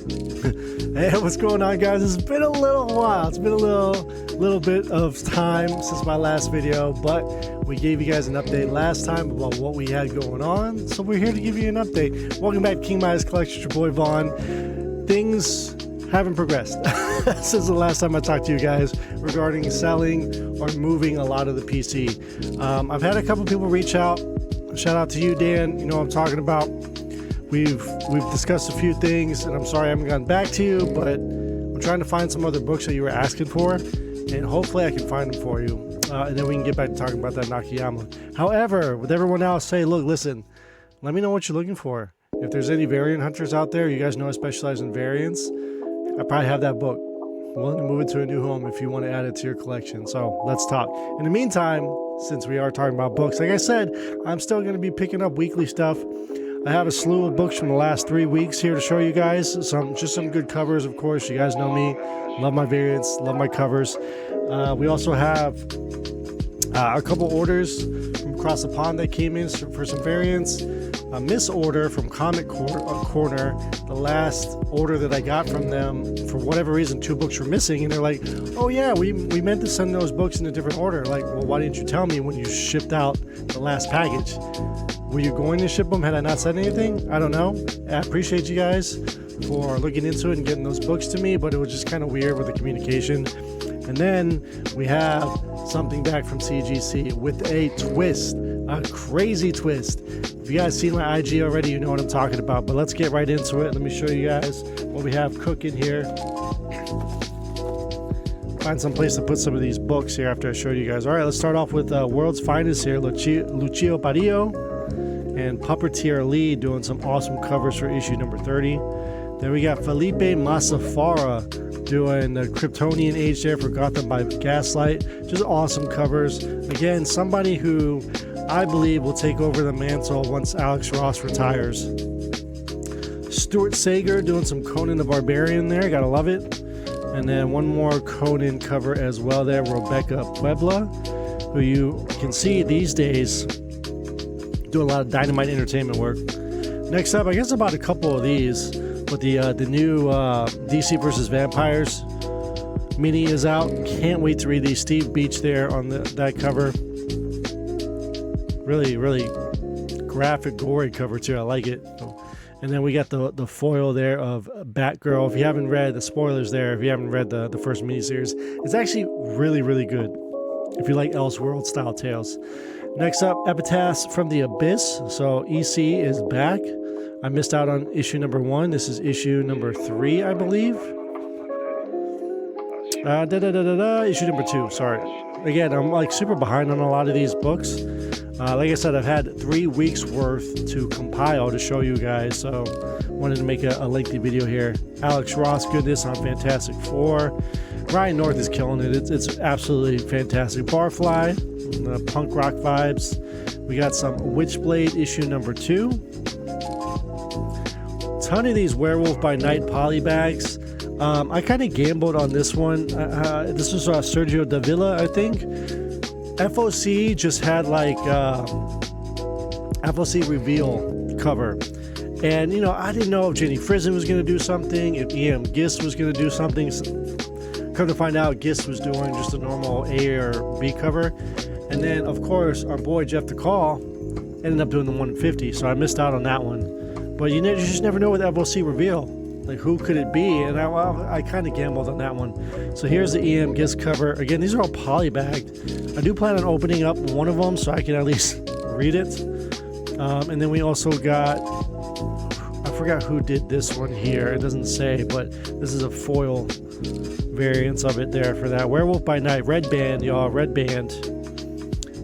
Hey, what's going on, guys? It's been a little while. It's been a little bit of time since my last video, but we gave you guys an update last time about what we had going on, so we're here to give you an update. Welcome back to King Midas Collections, your boy Vaughn. Things haven't progressed since the last time I talked to you guys regarding selling or moving a lot of the PC. I've had a couple people reach out. Shout out to you, Dan. You know what I'm talking about. We've discussed a few things, and I'm sorry I haven't gotten back to you, but I'm trying to find some other books that you were asking for, and hopefully I can find them for you, and then we can get back to talking about that Nakayama. However, with everyone else, say, look, listen, let me know what you're looking for. If there's any variant hunters out there, you guys know I specialize in variants. I probably have that book. I'm willing to move it to a new home if you want to add it to your collection. So let's talk. In the meantime, since we are talking about books, like I said, I'm still going to be picking up weekly stuff. I have a slew of books from the last 3 weeks here to show you guys. Just some good covers, of course. You guys know me. Love my variants. Love my covers. We also have a couple orders from across the pond that came in for some variants. A misorder from Comic Corner. The last order that I got from them, for whatever reason, 2 books were missing, and they're like, oh yeah, we meant to send those books in a different order. Like, well, why didn't you tell me when you shipped out the last package? Were you going to ship them? Had I not said anything? I don't know. I appreciate you guys for looking into it and getting those books to me, but it was just kind of weird with the communication. And then we have something back from CGC with a twist, a crazy twist. If you guys seen my IG already, you know what I'm talking about, but let's get right into it. Let me show you guys what we have cooking here. Find some place to put some of these books here after I show you guys. All right, let's start off with World's Finest here, Lucio Parillo and Puppeteer Lee doing some awesome covers for issue number 30. Then we got Felipe Massafara doing the Kryptonian Age there for Gotham by Gaslight. Just awesome covers. Again, somebody who I believe will take over the mantle once Alex Ross retires. Stuart Sager doing some Conan the Barbarian there. Gotta love it. And then one more Conan cover as well there, Rebecca Puebla, who you can see these days doing a lot of Dynamite Entertainment work. Next up, I guess about a couple of these, but the new DC vs. Vampires mini is out. Can't wait to read these. Steve Beach there on that cover. Really, really graphic, gory cover too. I like it. And then we got the foil there of Batgirl. If you haven't read the spoilers there, if you haven't read the first miniseries, it's actually really, really good if you like Elseworld style tales. Next up, Epitaphs from the Abyss. So EC is back. I missed out on issue number 1. This is issue number 3, I believe. Issue number 2, sorry. Again, I'm like super behind on a lot of these books. Like I said, I've had 3 weeks worth to compile to show you guys, so wanted to make a lengthy video here. Alex Ross goodness on Fantastic Four. Ryan North is killing it. It's absolutely fantastic. Barfly, punk rock vibes. We got some Witchblade issue number 2. Ton of these Werewolf by Night poly bags. I kind of gambled on this one. This was Sergio Davila, I think. FOC just had like FOC reveal cover, and you know, I didn't know if Jenny Frison was going to do something, if EM Gist was going to do something. Come to find out, Gist was doing just a normal A or B cover, and then of course our boy Jeff DeCall ended up doing the 150, so I missed out on that one. But you just never know with FOC reveal, like who could it be, and I kind of gambled on that one. So here's the EM Gist cover. Again, these are all polybagged. I do plan on opening up one of them so I can at least read it. And then we also got, I forgot who did this one here. It doesn't say, but this is a foil variance of it there for that. Werewolf by Night, Red Band, y'all, Red Band.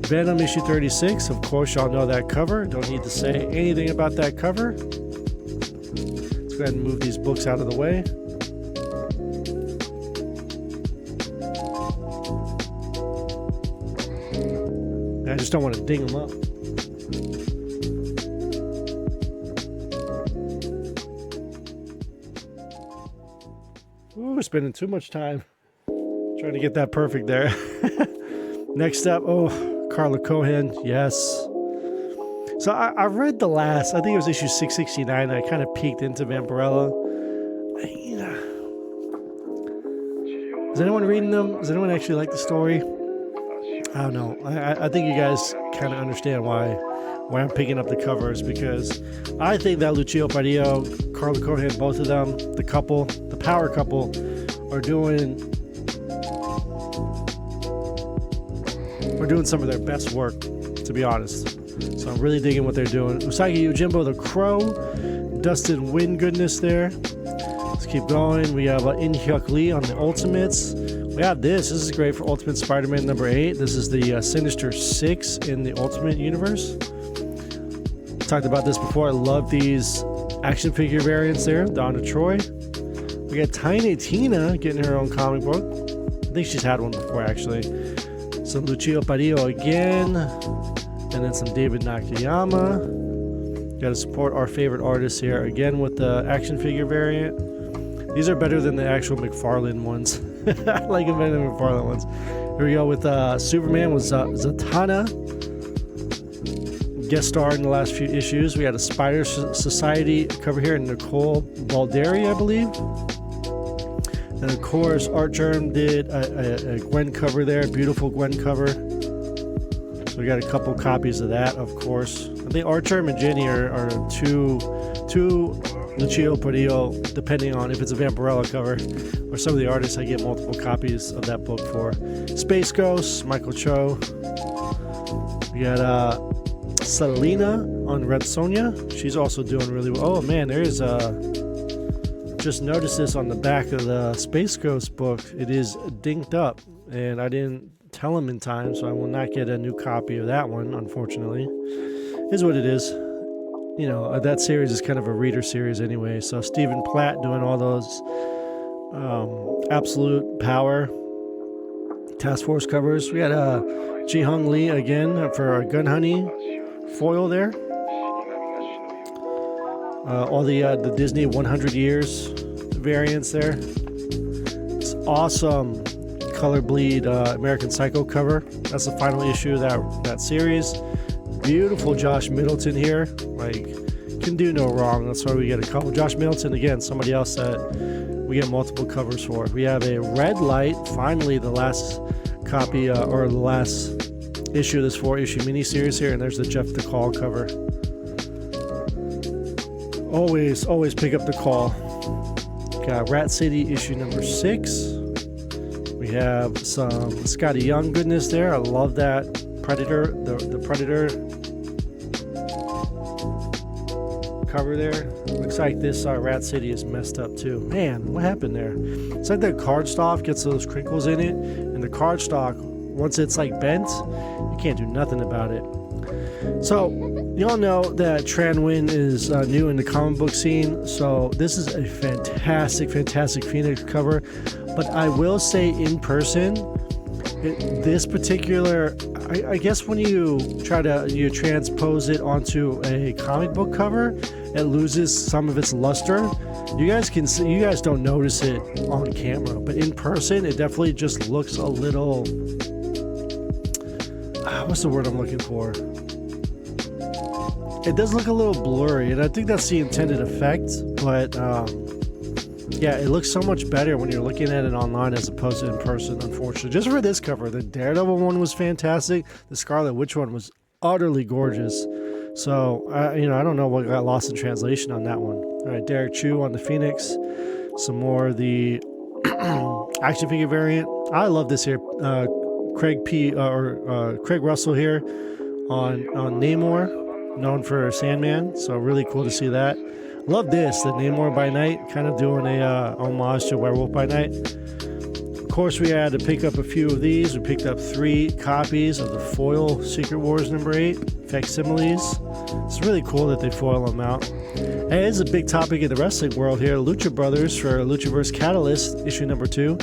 Venom issue 36, of course y'all know that cover. Don't need to say anything about that cover. Let's go ahead and move these books out of the way. I just don't want to ding them up. Ooh, spending too much time trying to get that perfect there. Next up, Carla Cohen, yes. So I read the last, I think it was issue 669, I kind of peeked into Vampirella. Is anyone reading them? Does anyone actually like the story? I don't know. I think you guys kind of understand why I'm picking up the covers, because I think that Lucio Parillo, Carla Cohen, both of them, the couple, the power couple, are doing some of their best work, to be honest. So I'm really digging what they're doing. Usagi Yojimbo the Crow, Dustin Win goodness there. Let's keep going. We have In Hyuk Lee on the Ultimates. We have this. This is great for Ultimate Spider-Man number 8. This is the Sinister Six in the Ultimate Universe. Talked about this before. I love these action figure variants there. Donna Troy. We got Tiny Tina getting her own comic book. I think she's had one before, actually. Some Lucio Parillo again. And then some David Nakayama. Got to support our favorite artists here. Again with the action figure variant. These are better than the actual McFarlane ones. I like them better than the McFarlane ones. Here we go with Superman with Zatanna. Guest star in the last few issues. We had a Spider Society cover here, Nicole Balderi, I believe. And of course, Art Germ did a Gwen cover there, beautiful Gwen cover. So we got a couple copies of that, of course. I think Art Germ and Jenny are two Lucio Parillo, depending on if it's a Vampirella cover or some of the artists I get multiple copies of that book for. Space Ghost, Michael Cho. We got Selena on Red Sonja. She's also doing really well. Oh man, there's just noticed this on the back of the Space Ghost book. It is dinked up, and I didn't tell him in time, so I will not get a new copy of that one, unfortunately. Is what it is. You know, that series is kind of a reader series anyway. So Stephen Platt doing all those Absolute Power Task Force covers. We got Ji Hung Lee again for Gun Honey foil there. All the Disney 100 Years variants there. It's awesome color bleed American Psycho cover. That's the final issue of that series. Beautiful Josh Middleton here. Like, can do no wrong. That's why we get a couple. Josh Middleton, again, somebody else that we get multiple covers for. We have a Red Light, finally the last copy or the last issue of this 4-issue miniseries here, and there's the Jeff DeCall cover. Always pick up the call. Got Rat City issue number 6. We have some Scotty Young goodness there. I love that Predator, the Predator cover there. Looks like this Rat City is messed up too. Man, what happened there? It's like the cardstock gets those crinkles in it, and the cardstock, once it's like bent, you can't do nothing about it. So, y'all know that Tran Nguyen is new in the comic book scene, so this is a fantastic Phoenix cover. But I will say, in person, this particular, I guess when you try to transpose it onto a comic book cover, it loses some of its luster. You guys can see, you guys don't notice it on camera, but in person, it definitely just looks a little. What's the word I'm looking for? It does look a little blurry, and I think that's the intended effect. But yeah, it looks so much better when you're looking at it online as opposed to in person, unfortunately. Just for this cover, the Daredevil one was fantastic. The Scarlet Witch one was utterly gorgeous. So, I don't know what got lost in translation on that one. All right, Derek Chu on the Phoenix. Some more of the action figure variant. I love this here. Craig Russell here on Namor, known for Sandman. So really cool to see that. Love this, the Namor by Night, kind of doing a homage to Werewolf by Night. Of course, we had to pick up a few of these. We picked up 3 copies of the foil Secret Wars number 8 facsimiles. It's really cool that they foil them out. And it is a big topic in the wrestling world here. Lucha Brothers for Luchaverse Catalyst issue number 2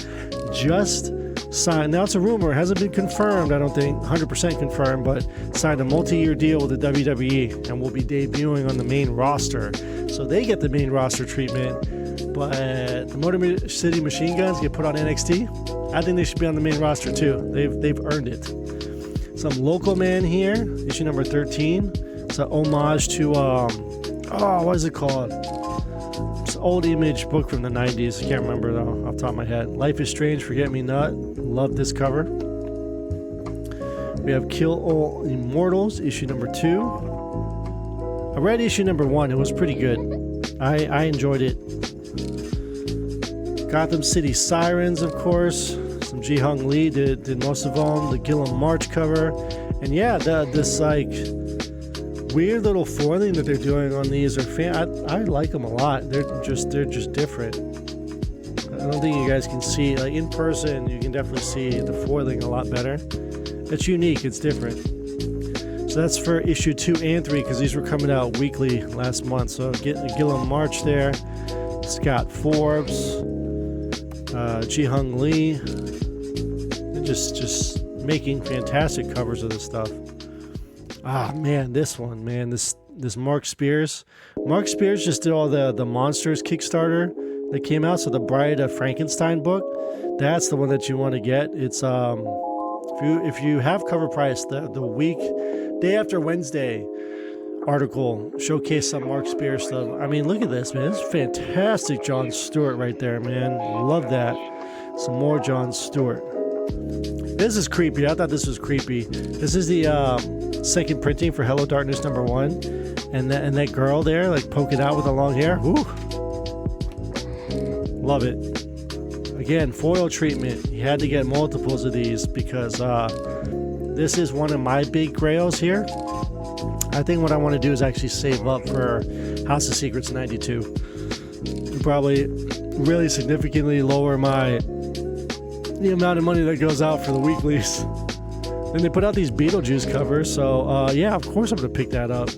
just signed. Now it's a rumor, it hasn't been confirmed, I don't think 100% confirmed, but signed a multi-year deal with the WWE and will be debuting on the main roster. So they get the main roster treatment, but the Motor City Machine Guns get put on NXT. I think they should be on the main roster too. They've earned it. Some Local Man here, issue number 13. It's an homage to what is it called? old Image book from the 90s. I can't remember though off the top of my head. Life is Strange, Forget Me Not. Love this cover. We have Kill All Immortals, issue number 2. I read issue number 1. It was pretty good. I enjoyed it. Gotham City Sirens, of course. Some Ji-Hung Lee did most of them. The Gilliam March cover. And yeah, this like weird little foiling that they're doing on these are I like them a lot. They're just different. I don't think you guys can see, like in person, you can definitely see the foiling a lot better. It's unique, it's different. So that's for issue 2 and 3 because these were coming out weekly last month. So Gilliam March there, Scott Forbes, Ji-Hung Lee. They're just making fantastic covers of this stuff. Ah man, this one, man, this Mark Spears. Mark Spears just did all the Monsters Kickstarter that came out. So the Bride of Frankenstein book, that's the one that you want to get. It's if you have cover price, the day after Wednesday article showcased some Mark Spears stuff. I mean, look at this, man. This is fantastic John Stewart right there, man. Love that. Some more John Stewart. This is creepy. I thought this was creepy. This is the second printing for Hello Darkness number 1, and that girl there, like poking out with the long hair. Ooh, love it. Again, foil treatment. You had to get multiples of these because this is one of my big grails here. I think what I want to do is actually save up for House of Secrets 92. Probably really significantly lower the amount of money that goes out for the weeklies. Then they put out these Beetlejuice covers, so yeah, of course I'm gonna pick that up.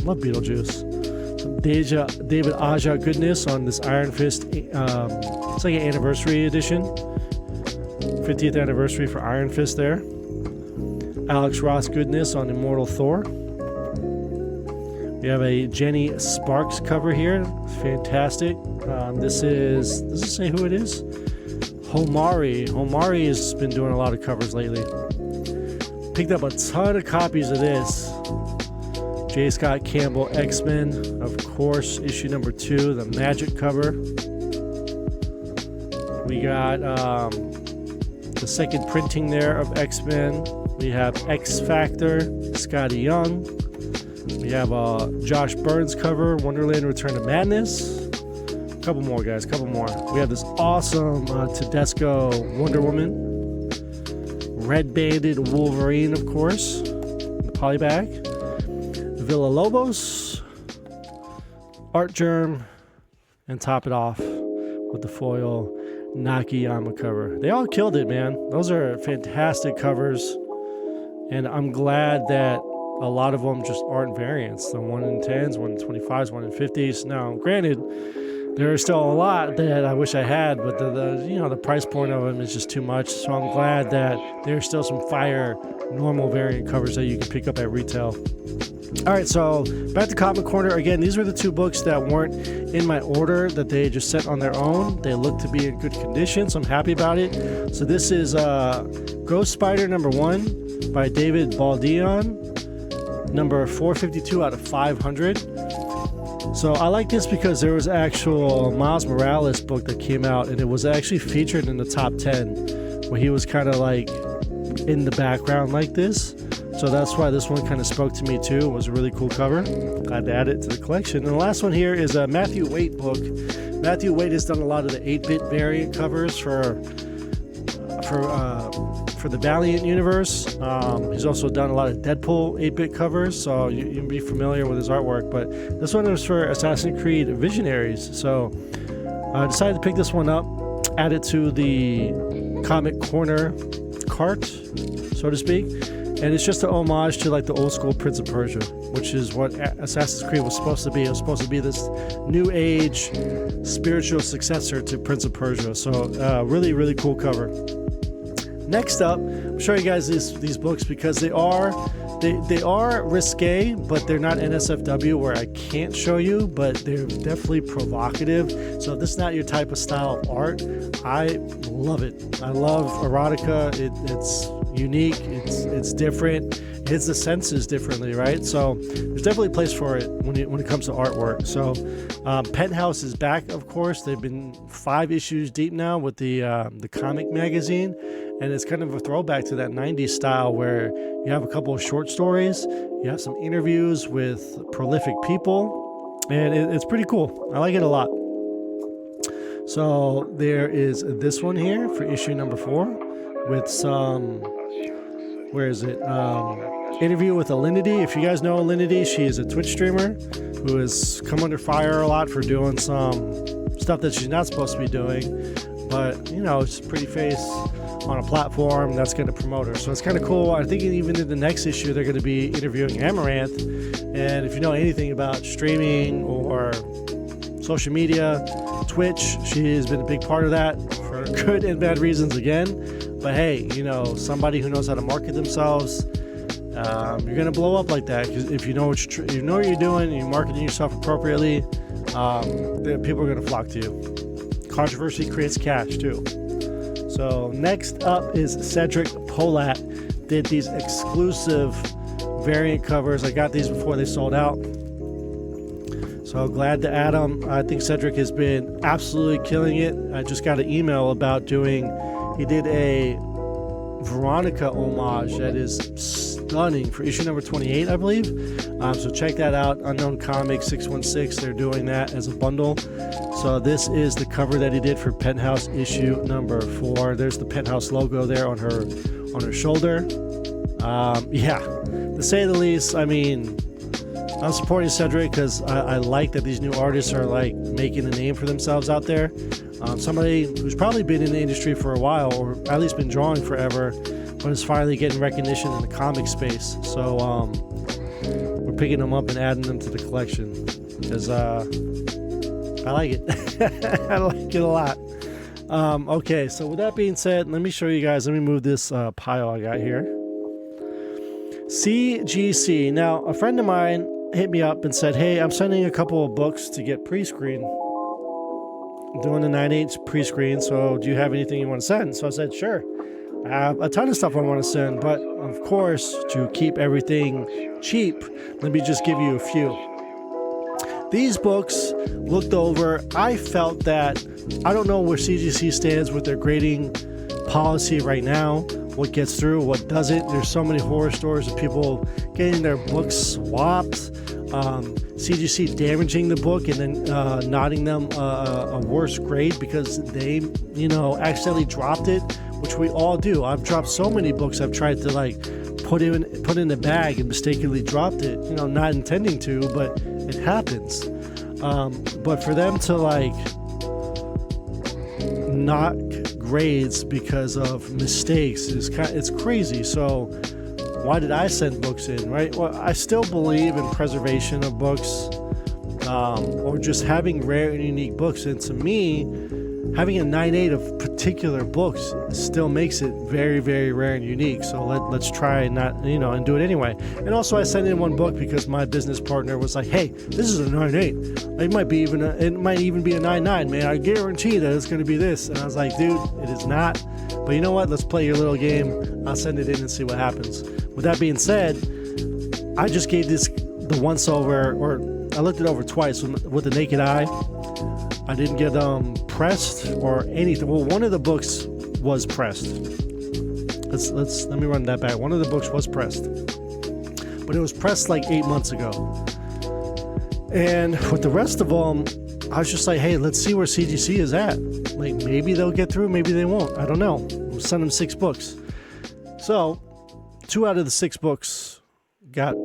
Love Beetlejuice. Some David Aja goodness on this Iron Fist. It's like an anniversary edition, 50th anniversary for Iron Fist there. Alex Ross goodness on Immortal Thor. We have a Jenny Sparks cover here, fantastic. Does it say who it is? Homari. Homari has been doing a lot of covers lately. Picked up a ton of copies of this. J. Scott Campbell X-Men, of course, issue number 2, the Magic cover. We got the second printing there of X-Men. We have X Factor, Scotty Young. We have a Josh Burns cover, Wonderland Return to Madness. Couple more, guys, couple more. We have this awesome Tedesco Wonder Woman. Red Banded Wolverine, of course. The polybag. Villa Lobos. Art Germ. And top it off with the foil Nakayama cover. They all killed it, man. Those are fantastic covers. And I'm glad that a lot of them just aren't variants. The 1 in 10s, 1 in 25s, 1 in 50s. Now, granted, there are still a lot that I wish I had, but the price point of them is just too much. So I'm glad that there's still some fire normal variant covers that you can pick up at retail. All right, so back to Comic Corner. Again, these were the 2 books that weren't in my order that they just sent on their own. They look to be in good condition, so I'm happy about it. So this is Ghost Spider number 1 by David Baldeon, number 452 out of 500. So I like this because there was actual Miles Morales book that came out, and it was actually featured in the top 10, where he was kind of like in the background like this. So that's why this one kind of spoke to me too. It was a really cool cover. Glad to add it to the collection. And the last one here is a Matthew Waite book. Matthew Waite has done a lot of the 8-bit variant covers for the Valiant universe. He's also done a lot of Deadpool 8-bit covers, so you'll be familiar with his artwork. But this one is for Assassin's Creed Visionaries. So I decided to pick this one up, add it to the Comic Corner cart, so to speak. And it's just an homage to like the old school Prince of Persia, which is what Assassin's Creed was supposed to be. It was supposed to be this new age spiritual successor to Prince of Persia. So really, really cool cover. Next up, I'm showing you guys these books because they are risque, but they're not NSFW where I can't show you, but they're definitely provocative. So if this is not your type of style of art, I love it. I love erotica. It's unique. It's different. It hits the senses differently, right? So there's definitely a place for it when it comes to artwork. So Penthouse is back, of course. They've been 5 issues deep now with the comic magazine, and it's kind of a throwback to that 90s style where you have a couple of short stories, you have some interviews with prolific people, and it's pretty cool. I like it a lot. So there is this one here for issue number 4 with some, where is it? Interview with Alinity. If you guys know Alinity, she is a Twitch streamer who has come under fire a lot for doing some stuff that she's not supposed to be doing. But, you know, it's a pretty face on a platform that's going to promote her. So it's kind of cool. I think even in the next issue, they're going to be interviewing Amaranth. And if you know anything about streaming or social media, Twitch, she has been a big part of that for good and bad reasons again. But hey, you know, somebody who knows how to market themselves, you're gonna blow up like that. Because if you know what you know what you're doing, and you're marketing yourself appropriately, people are gonna flock to you. Controversy creates cash too. So next up is Cedric Polat. Did these exclusive variant covers. I got these before they sold out. So glad to add them. I think Cedric has been absolutely killing it. I just got an email about he did a Veronica homage that is stunning for issue number 28, I believe. So check that out. Unknown Comics 616, they're doing that as a bundle. So this is the cover that he did for Penthouse issue number 4. There's the Penthouse logo there on her shoulder. Yeah, to say the least, I mean, I'm supporting Cedric because I like that these new artists are like making a name for themselves out there. Somebody who's probably been in the industry for a while, or at least been drawing forever, but is finally getting recognition in the comic space. So we're picking them up and adding them to the collection because I like it. I like it a lot. Okay, so with that being said, let me show you guys. Let me move this pile I got here. CGC. Now, a friend of mine hit me up and said, hey, I'm sending a couple of books to get pre-screen. Doing the 9/8 pre-screen, so do you have anything you want to send? So I said, sure. I have a ton of stuff I want to send, but of course, to keep everything cheap, let me just give you a few. These books, looked over, I felt that, I don't know where CGC stands with their grading policy right now, what gets through, what doesn't. There's so many horror stories of people getting their books swapped, CGC damaging the book and then nodding them a worse grade because they, you know, accidentally dropped it, which we all do. I've dropped so many books I've tried to like put in the bag and mistakenly dropped it, you know, not intending to, but it happens. But for them to like knock grades because of mistakes it's crazy. So why did I send books in, right? Well, I still believe in preservation of books, or just having rare and unique books. And to me, having a 9/8 of particular books still makes it very, very rare and unique. So let's try not, you know, and do it anyway. And also I sent in one book because my business partner was like, hey, this is a 9/8. It might even be a 9/9, man. I guarantee that it's going to be this. And I was like, dude, it is not. But you know what? Let's play your little game. I'll send it in and see what happens. With that being said, I just gave this the once over, or I looked it over twice with the naked eye. I didn't get pressed or anything. Well, one of the books was pressed. Let me run that back. One of the books was pressed, but it was pressed like 8 months ago. And with the rest of them, I was just like, hey, let's see where CGC is at. Like, maybe they'll get through, maybe they won't. I don't know. We'll send them 6 books. So 2 out of the 6 books got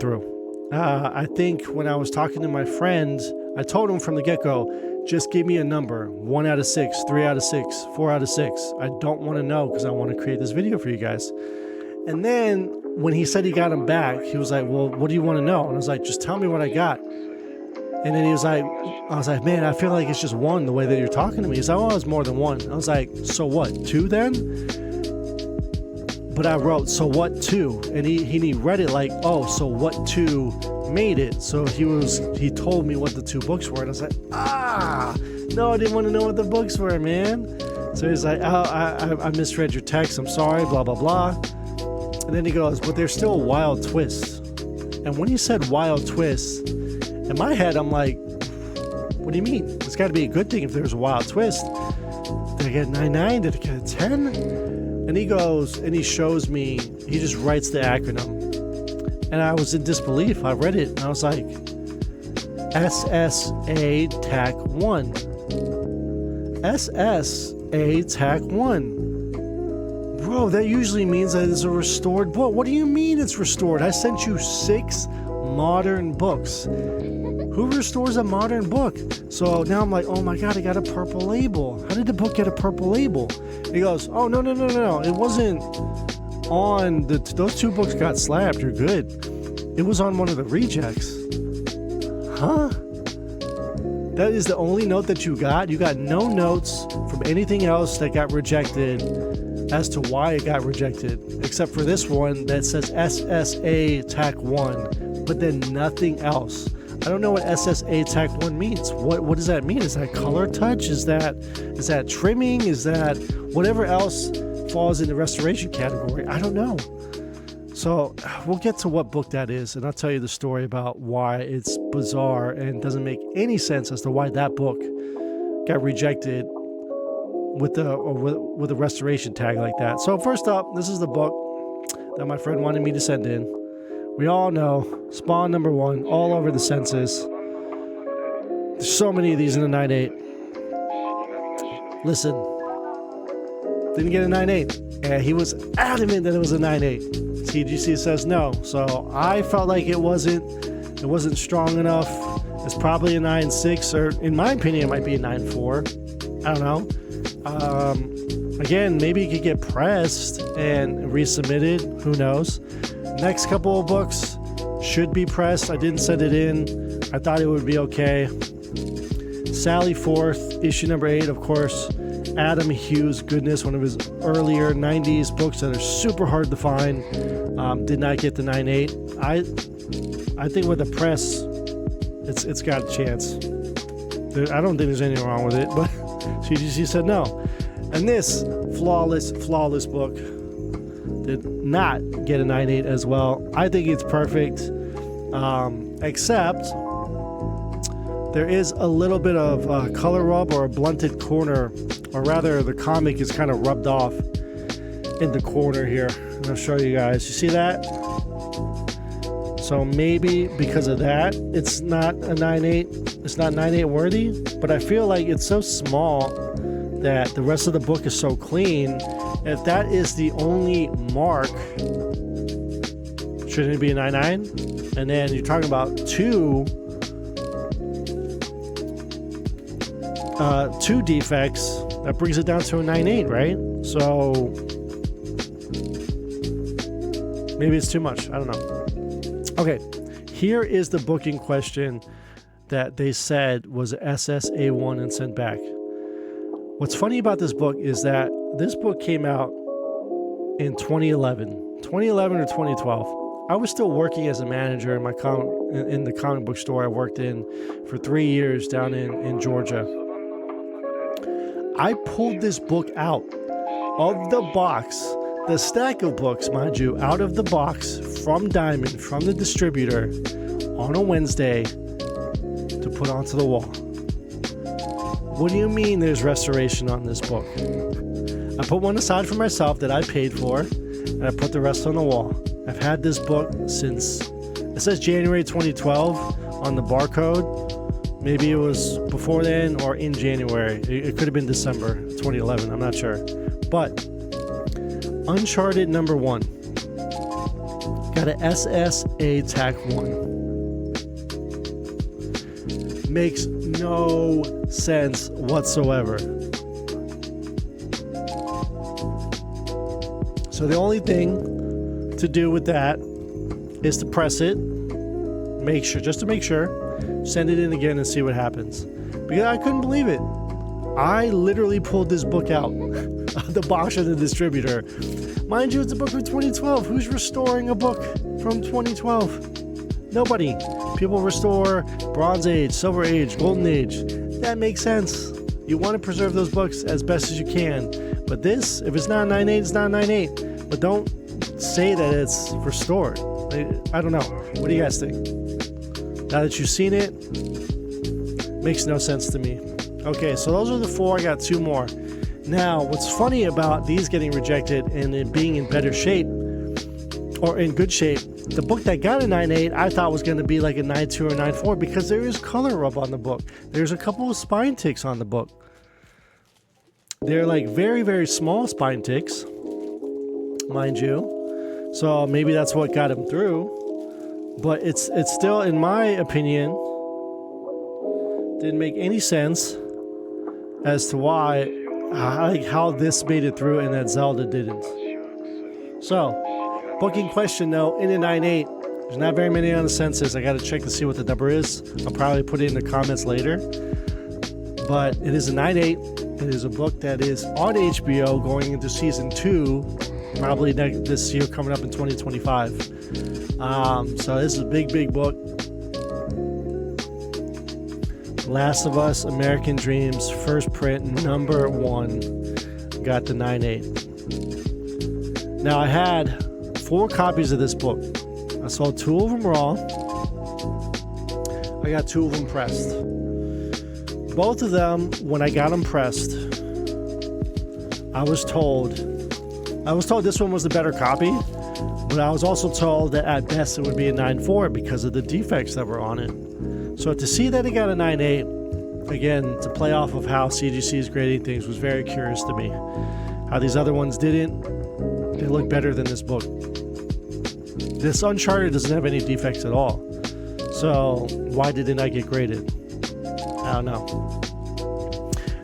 through. I think when I was talking to my friend, I told him from the get-go, just give me a number. 1 out of 6, 3 out of 6, 4 out of 6. I don't want to know because I want to create this video for you guys. And then when he said he got them back, he was like, well, what do you want to know? And I was like, just tell me what I got. And then I was like, man, I feel like it's just 1 the way that you're talking to me. He's like, oh, it's more than 1. I was like, so what, 2 then? But I wrote, so what 2? And he read it like, oh, so what 2 made it? So he told me what the 2 books were. And I was like, no, I didn't want to know what the books were, man. So he's like, oh, I misread your text. I'm sorry, blah, blah, blah. And then he goes, but there's still a wild twist. And when he said wild twist, in my head, I'm like, what do you mean? It's got to be a good thing if there's a wild twist. Did I get 9-9? Did I get a 10? And he goes, and he shows me, he just writes the acronym. And I was in disbelief. I read it, and I was like, SSA TAC 1. SSA TAC 1. Bro, that usually means that it's a restored book. What do you mean it's restored? I sent you 6 modern books. Who restores a modern book? So now I'm like, oh my God, I got a purple label. How did the book get a purple label? He goes, oh, no. It wasn't on those 2 books got slapped. You're good. It was on one of the rejects. Huh? That is the only note that you got? You got no notes from anything else that got rejected as to why it got rejected, except for this one that says SSA TAC 1, but then nothing else. I don't know what SSA TAC 1 means. What does that mean? Is that color touch? Is that trimming? Is that whatever else falls in the restoration category? I don't know. So we'll get to what book that is, and I'll tell you the story about why it's bizarre and doesn't make any sense as to why that book got rejected with a restoration tag like that. So first up, this is the book that my friend wanted me to send in. We all know Spawn #1 all over the census. There's so many of these in the 9.8. Listen, didn't get a 9.8, and he was adamant that it was a 9.8. CGC says no, so I felt like it wasn't strong enough. It's probably a 9.6, or in my opinion, it might be a 9.4. I don't know. Again, maybe it could get pressed and resubmitted. Who knows? Next couple of books should be pressed. I didn't send it in. I thought it would be okay. Sally Forth, issue number 8, of course. Adam Hughes' goodness, one of his earlier 90s books that are super hard to find. Did not get the 9.8. I think with the press, it's got a chance. I don't think there's anything wrong with it, but CGC said no. And this flawless book did not get a 9.8 as well. I think it's perfect, except there is a little bit of color rub or a blunted corner, or rather the comic is kind of rubbed off in the corner here. I'll show you guys. You see that? So maybe because of that, it's not a 9.8. It's not 9.8 worthy, but I feel like it's so small that the rest of the book is so clean. If that is the only mark, shouldn't it be a 9.9? And then you're talking about two defects. That brings it down to a 9.8, right? So maybe it's too much. I don't know. Okay, here is the book in question that they said was SSA1 and sent back. What's funny about this book is that this book came out in 2011 or 2012. I was still working as a manager in in the comic book store I worked in for 3 years down in Georgia. I pulled this book out of the box, the stack of books, mind you, out of the box from Diamond, from the distributor, on a Wednesday to put onto the wall. What do you mean there's restoration on this book? I put one aside for myself that I paid for, and I put the rest on the wall. I've had this book since, it says January 2012 on the barcode. Maybe it was before then or in January. It could have been December 2011. I'm not sure. But Uncharted #1 got an SSA TAC 1. Makes no sense whatsoever. So the only thing to do with that is to press it, just to make sure, send it in again and see what happens. Because I couldn't believe it. I literally pulled this book out of the box of the distributor. Mind you, it's a book from 2012. Who's restoring a book from 2012? Nobody. People restore Bronze Age, Silver Age, Golden Age. That makes sense. You want to preserve those books as best as you can. But this, if it's not a 9.8, it's not a 9.8. But don't say that it's restored. I don't know. What do you guys think? Now that you've seen it, makes no sense to me. Okay, so those are the 4. I got 2 more. Now, what's funny about these getting rejected and it being in better shape, or in good shape, the book that got a 9.8 I thought was going to be like a 9.2 or 9.4 because there is color rub on the book. There's a couple of spine ticks on the book. They're like very, very small spine ticks, mind you. So maybe that's what got him through. But it's still, in my opinion, didn't make any sense as to why, like how this made it through and that Zelda didn't. So, book in question though, in a 9.8. There's not very many on the census. I got to check to see what the number is. I'll probably put it in the comments later. But it is a 9.8. It is a book that is on HBO going into season 2, probably this year, coming up in 2025. So this is a big, big book. Last of Us, American Dreams, first print, number 1, got the 9.8. Now I had 4 copies of this book. I sold 2 of them raw. I got 2 of them pressed. Both of them, when I got them pressed, I was told this one was the better copy, but I was also told that at best it would be a 9.4 because of the defects that were on it. So to see that it got a 9.8, again, to play off of how CGC is grading things, was very curious to me. How these other ones didn't, they look better than this book. This Uncharted doesn't have any defects at all. So why did it not get graded? I don't know.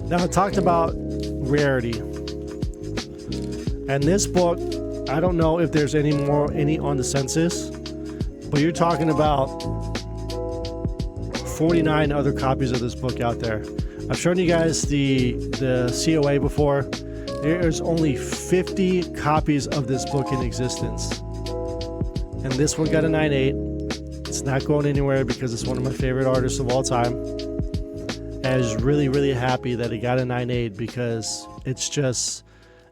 Now I talked about rarity. And this book, I don't know if there's any on the census, but you're talking about 49 other copies of this book out there. I've shown you guys the COA before. There's only 50 copies of this book in existence. And this one got a 9.8. It's not going anywhere because it's one of my favorite artists of all time. And I was really, really happy that it got a 9.8 because it's just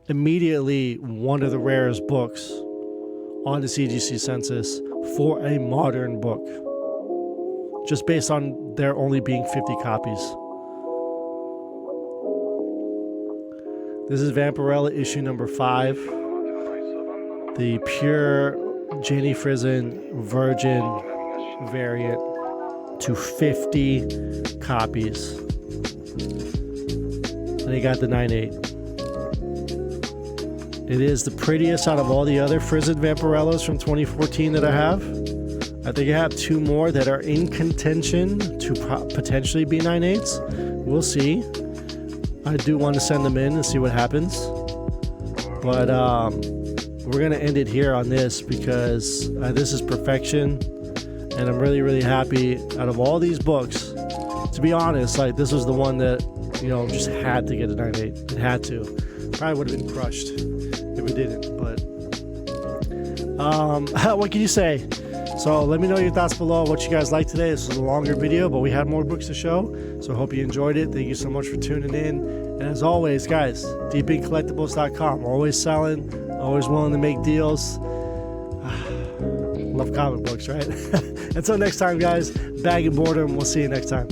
immediately one of the rarest books on the CGC census for a modern book. Just based on there only being 50 copies. This is Vampirella issue number 5. The pure Jenny Frizen Virgin variant to 50 copies. And they got the 9.8. It is the prettiest out of all the other Frizen Vampirellas from 2014 that I have. I think I have 2 more that are in contention to potentially be 9.8s. We'll see. I do want to send them in and see what happens. But we're going to end it here on this because this is perfection. And I'm really, really happy out of all these books. To be honest, like this was the one that, just had to get a 9.8. It had to. Probably would have been crushed if it didn't. But what can you say? So let me know your thoughts below, what you guys liked today. This was a longer video, but we had more books to show. So I hope you enjoyed it. Thank you so much for tuning in. And as always, guys, deepincollectibles.com. Always selling, always willing to make deals. Love comic books, right? Until next time, guys, bag and boredom. We'll see you next time.